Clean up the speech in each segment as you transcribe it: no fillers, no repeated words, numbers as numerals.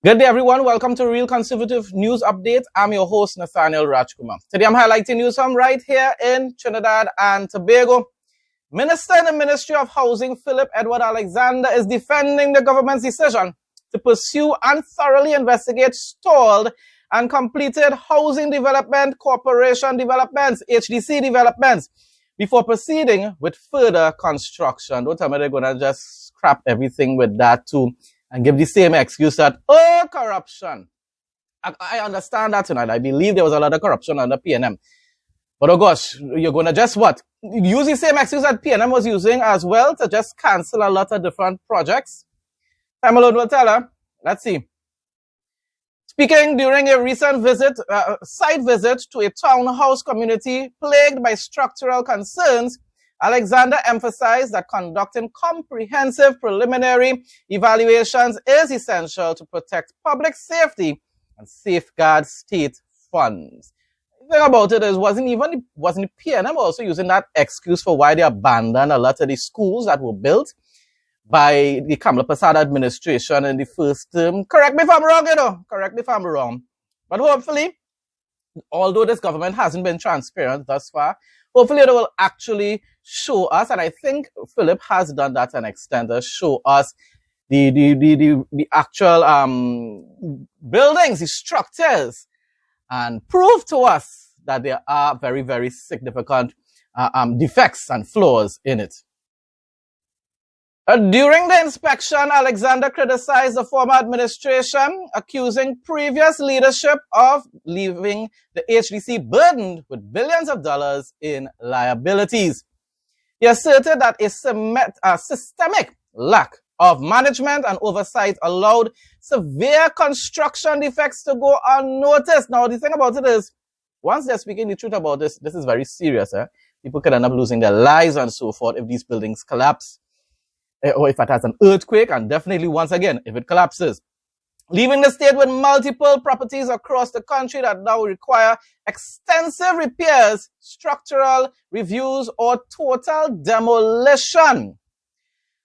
Good day, everyone. Welcome to Real Conservative News Update. I'm your host, Nathaniel Rajkumar. Today, I'm highlighting news from right here in Trinidad and Tobago. Minister in the Ministry of Housing, Philip Edward Alexander, is defending the government's decision to pursue and thoroughly investigate stalled and completed Housing Development Corporation developments, HDC developments, before proceeding with further construction. Don't tell me they're going to just scrap everything with that too and give the same excuse that, oh, corruption. I understand that tonight. I believe there was a lot of corruption under PNM. But oh gosh, you're going to just what? Use the same excuse that PNM was using as well to just cancel a lot of different projects? Time alone will tell her. Let's see. Speaking during a recent site visit to a townhouse community plagued by structural concerns, Alexander emphasized that conducting comprehensive preliminary evaluations is essential to protect public safety and safeguard state funds. The thing about it is, wasn't PNM also using that excuse for why they abandoned a lot of the schools that were built by the Kamala Prasad administration in the first term? Correct me if I'm wrong, Correct me if I'm wrong. But hopefully, although this government hasn't been transparent thus far, hopefully it will actually show us, and I think Philip has done that to an extent, to show us the actual buildings, the structures, and prove to us that there are very, very significant defects and flaws in it. During the inspection, Alexander criticized the former administration, accusing previous leadership of leaving the HDC burdened with billions of dollars in liabilities. He asserted that a systemic lack of management and oversight allowed severe construction defects to go unnoticed. Now, the thing about it is, once they're speaking the truth about this, this is very serious. People could end up losing their lives and so forth if these buildings collapse, or if it has an earthquake, and definitely, once again, if it collapses. Leaving the state with multiple properties across the country that now require extensive repairs, structural reviews, or total demolition.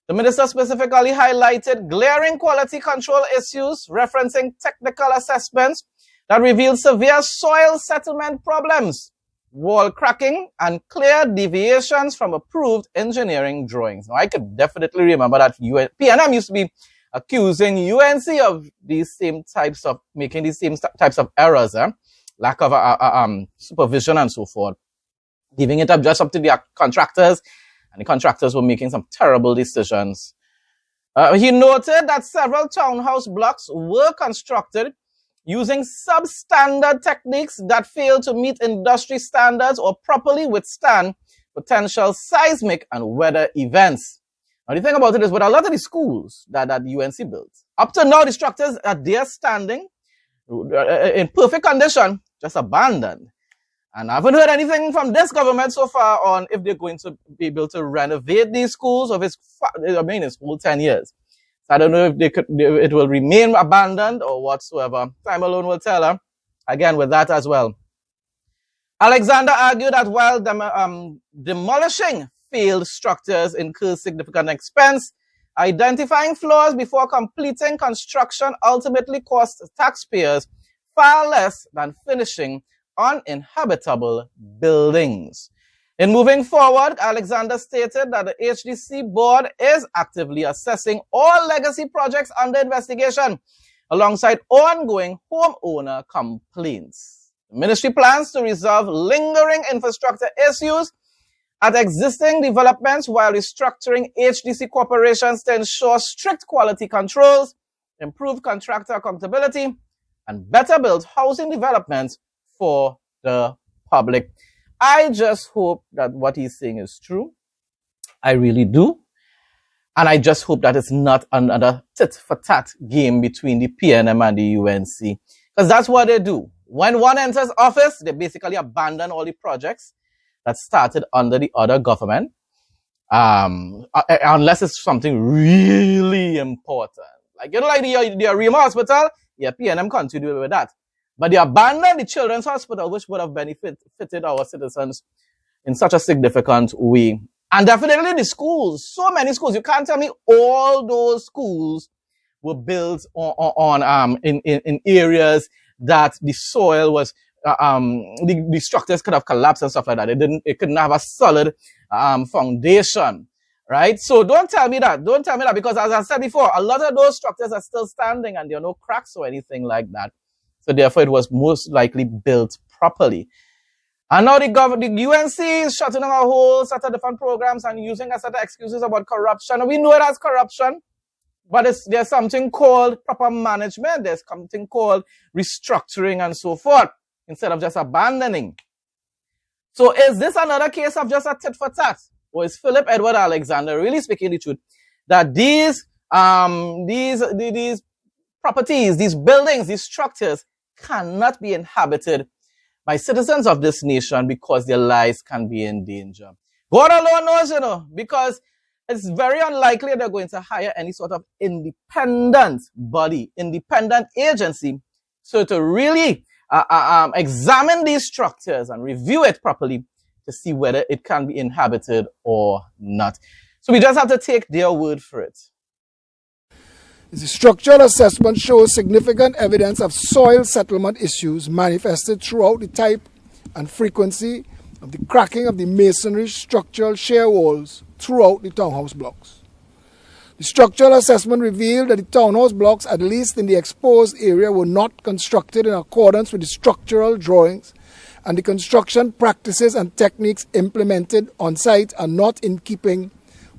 The minister specifically highlighted glaring quality control issues, referencing technical assessments that revealed severe soil settlement problems, wall cracking, and clear deviations from approved engineering drawings. Now, I could definitely remember that PNM used to be accusing UNC of these same types of, making these same types of errors, lack of supervision and so forth, giving it up just up to the contractors, and the contractors were making some terrible decisions. He noted that several townhouse blocks were constructed using substandard techniques that fail to meet industry standards or properly withstand potential seismic and weather events. Now, the thing about it is, with a lot of the schools that UNC built, up to now, the structures are there standing in perfect condition, just abandoned. And I haven't heard anything from this government so far on if they're going to be able to renovate these schools, or if it's whole 10 years. So I don't know if it will remain abandoned or whatsoever. Time alone will tell her. Again, with that as well. Alexander argued that while demolishing failed structures incurs significant expense, identifying flaws before completing construction ultimately costs taxpayers far less than finishing uninhabitable buildings. In moving forward, Alexander stated that the HDC board is actively assessing all legacy projects under investigation, alongside ongoing homeowner complaints. The ministry plans to resolve lingering infrastructure issues at existing developments while restructuring HDC corporations to ensure strict quality controls, improve contractor accountability, and better build housing developments for the public. I just hope that what he's saying is true. I really do. And I just hope that it's not another tit-for-tat game between the PNM and the UNC. Because that's what they do. When one enters office, they basically abandon all the projects that started under the other government, unless it's something really important. Like, like the Arima Hospital, yeah, PNM continued with that. But they abandoned the Children's Hospital, which would have benefited our citizens in such a significant way. And definitely the schools, so many schools. You can't tell me all those schools were built in areas that the soil was the structures could have collapsed and stuff like that. It couldn't have a solid foundation, right? So don't tell me that. Don't tell me that, because as I said before, a lot of those structures are still standing and there are no cracks or anything like that. So therefore, it was most likely built properly. And now the UNC is shutting down a whole set of different programs and using a set of excuses about corruption. And we know it as corruption, but there's something called proper management. There's something called restructuring and so forth, instead of just abandoning. So is this another case of just a tit for tat? Or is Philip Edward Alexander really speaking the truth that these properties, these buildings, these structures cannot be inhabited by citizens of this nation because their lives can be in danger? God alone knows, because it's very unlikely they're going to hire any sort of independent body, independent agency, so to really examine these structures and review it properly to see whether it can be inhabited or not. So we just have to take their word for it. The structural assessment shows significant evidence of soil settlement issues manifested throughout the type and frequency of the cracking of the masonry structural shear walls throughout the townhouse blocks. The structural assessment revealed that the townhouse blocks, at least in the exposed area, were not constructed in accordance with the structural drawings, and the construction practices and techniques implemented on site are not in keeping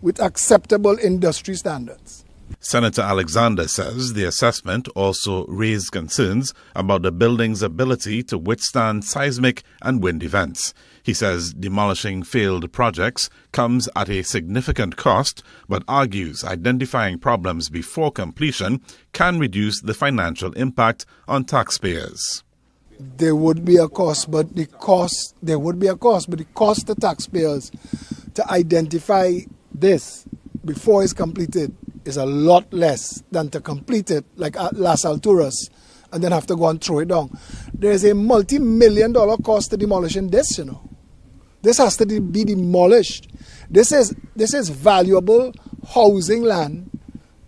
with acceptable industry standards. Senator Alexander says the assessment also raised concerns about the building's ability to withstand seismic and wind events. He says demolishing failed projects comes at a significant cost, but argues identifying problems before completion can reduce the financial impact on taxpayers. There would be a cost, but the cost to taxpayers to identify this before it's completed is a lot less than to complete it like at Las Alturas and then have to go and throw it down. There's a multi-million-dollar cost to demolishing this, This has to be demolished. This is valuable housing land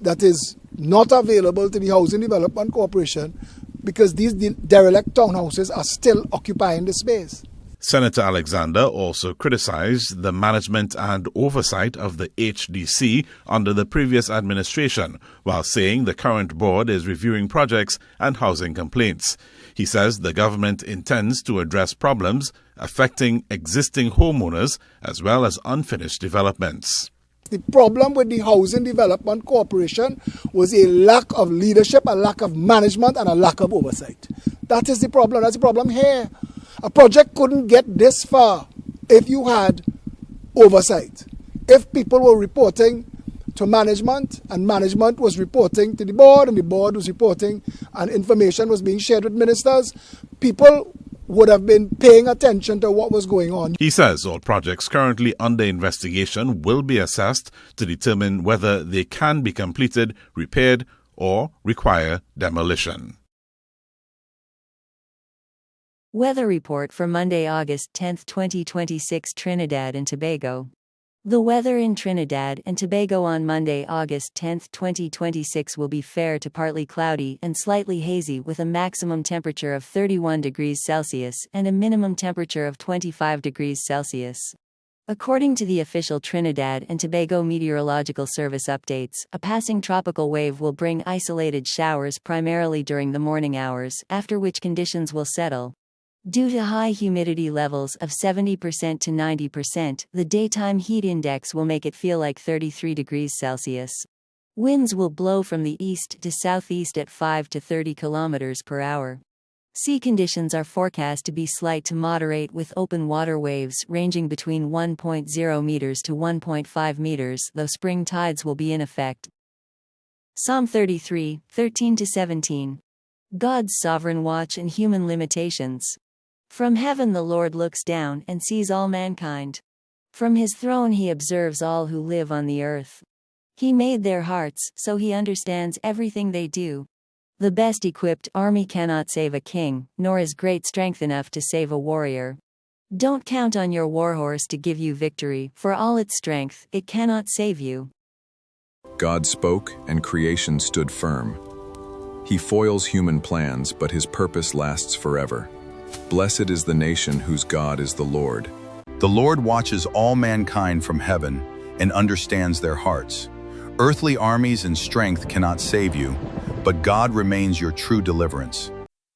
that is not available to the Housing Development Corporation because these derelict townhouses are still occupying the space. Senator Alexander also criticized the management and oversight of the HDC under the previous administration, while saying the current board is reviewing projects and housing complaints. He says the government intends to address problems affecting existing homeowners as well as unfinished developments. The problem with the Housing Development Corporation was a lack of leadership, a lack of management, and a lack of oversight. That is the problem. That's the problem here. A project couldn't get this far if you had oversight. If people were reporting to management and management was reporting to the board and the board was reporting and information was being shared with ministers, people would have been paying attention to what was going on. He says all projects currently under investigation will be assessed to determine whether they can be completed, repaired, or require demolition. Weather report for Monday, August 10, 2026, Trinidad and Tobago. The weather in Trinidad and Tobago on Monday, August 10, 2026 will be fair to partly cloudy and slightly hazy with a maximum temperature of 31 degrees Celsius and a minimum temperature of 25 degrees Celsius. According to the official Trinidad and Tobago Meteorological Service updates, a passing tropical wave will bring isolated showers primarily during the morning hours, after which conditions will settle. Due to high humidity levels of 70% to 90%, the daytime heat index will make it feel like 33 degrees Celsius. Winds will blow from the east to southeast at 5 to 30 kilometers per hour. Sea conditions are forecast to be slight to moderate with open water waves ranging between 1.0 meters to 1.5 meters, though spring tides will be in effect. Psalm 33, 13 to 17. God's sovereign watch and human limitations. From heaven the Lord looks down and sees all mankind. From his throne he observes all who live on the earth. He made their hearts, so he understands everything they do. The best equipped army cannot save a king, nor is great strength enough to save a warrior. Don't count on your warhorse to give you victory, for all its strength, it cannot save you. God spoke, and creation stood firm. He foils human plans, but his purpose lasts forever. Blessed is the nation whose God is the Lord. The Lord watches all mankind from heaven and understands their hearts. Earthly armies and strength cannot save you, but God remains your true deliverance.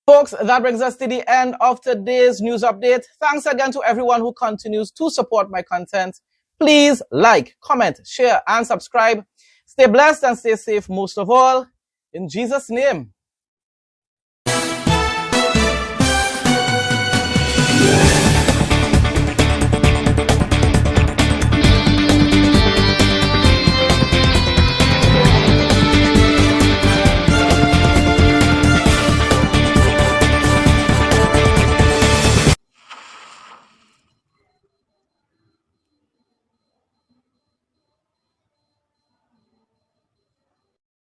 Folks, that brings us to the end of today's news update. Thanks again to everyone who continues to support my content. Please like, comment, share, and subscribe. Stay blessed and stay safe most of all. In Jesus' name.